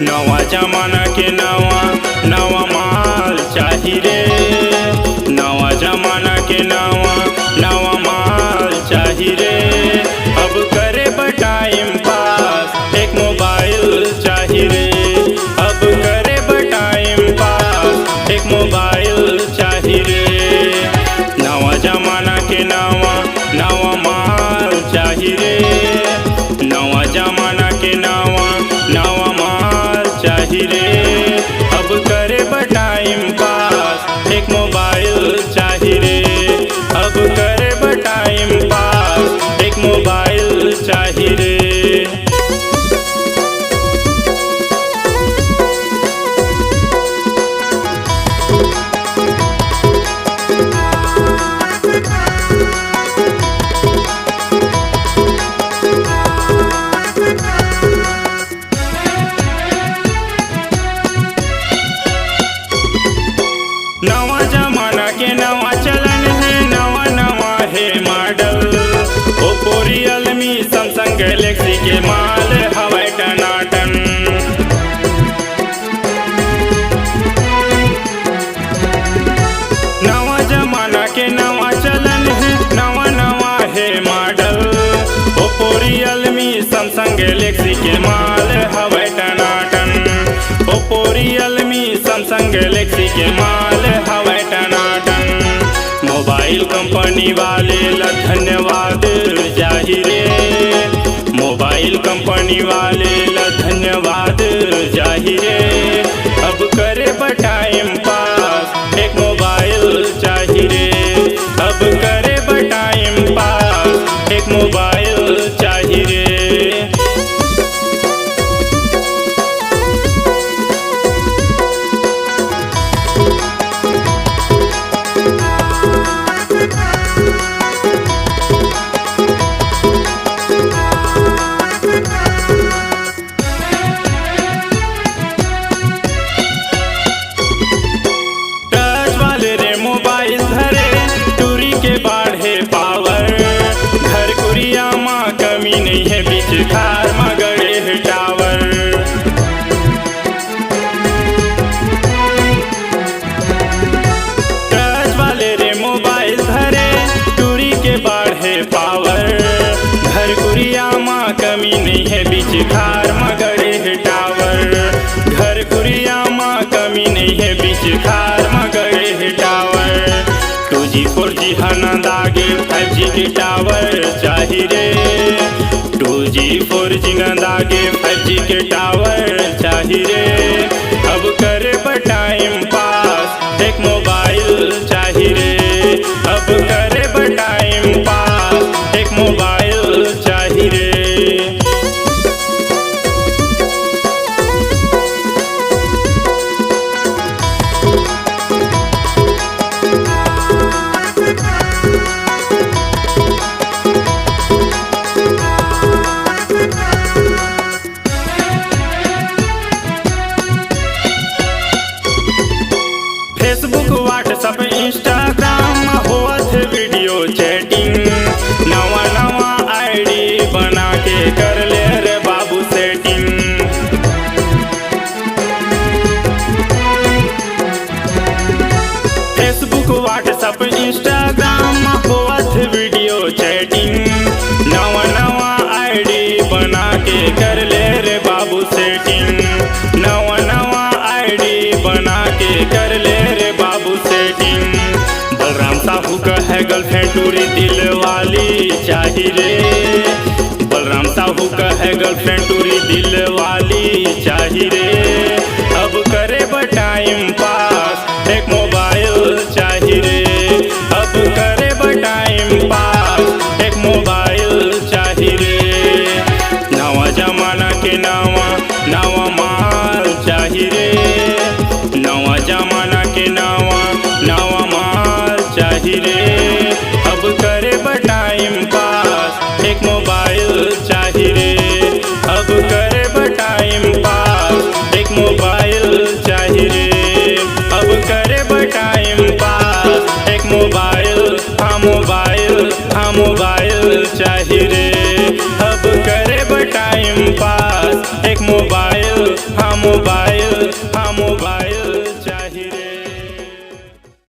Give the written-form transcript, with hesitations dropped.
नवा जमाना के नवा नवा माल चाही रे। नवा जमाना के नवा नवा माल चाही रे। अब करे टाइम पास एक मोबाइल चाही रे। अब करे टाइम पास एक मोबाइल चाही रे। नवा जमाना के नवा नवा माल चाही रे। नवा जमाना के नवा नवा माल चाही रे। अब करे टाइम पास एक मोबाइल चाही रे। अब करे टाइम पास एक मोबाइल चाही रे। नवा जमाना के नवा चलन है, नवा नवा है model. Oppo Realme Samsung Galaxy के माल हवाई टनाटन। नवा जमाना के नवा चलन है, नवा नवा है model. Oppo Realme Samsung Galaxy के माल हवाई टनाटन। ओप्पो रियलमी सैमसंग गैलेक्सी के माल हवाई टनाटन। मोबाइल कंपनी वाले ला धन्यवाद जाहि रे। मोबाइल कंपनी वाले ला धन्यवाद जाहि रे। अब करे टाइम पास एक मोबाइल चाही रे। अब करे टाइम पास एक मोबाइल चाही रे। नहीं है बीच खार मगड़े टावर। टच वाले रे मोबाइल धरे टूरी के बाढ़े पावर। घर कुरिया माँ कमी नहीं है बीच खार मगड़े टावर। घर कुरिया माँ कमी नहीं है बीच खार मगड़े टावर। 2G 4G हनंद आगे 5G के टावर चाही रे। 2G 4G आगे 5G के टावर चाही रे। अब करे टाइम पास एक मोबाइल चाही रे। अब करे टाइम पास एक मोबाइल चाही रे। फेसबुक व्हाट्सएप इंस्टाग्राम होत वीडियो चैटिंग। नवा नवा आईडी बना के कर ले रे बाबू सेटिंग। फेसबुक व्हाट्सएप इंस्टाग्राम होत वीडियो चैटिंग। नवा नवा आईडी बना के कर ले रे बाबू सेटिंग। नवा नवा आईडी बना के कर ले रे बाबू सेटिंग। बलराम साहू का है गर्लफ्रेंड टूरी दिल वाली चाही रे। बलराम साहू का है गर्लफ्रेंड टूरी दिल वाली चाही रे। अब करे टाइम पास एक मोबाइल चाही रे। अब करे टाइम पास एक मोबाइल चाही रे। नवा जमाना के नवा नवा माल चाही रे। नवा जमाना के नवा नवा माल चाही रे। अब करे टाइम पास एक मोबाइल चाही रे। अब करे टाइम पास एक मोबाइल चाही रे। अब करे टाइम पास एक मोबाइल मोबाइल चाही रे। अब करे टाइम पास एक मोबाइल मोबाइल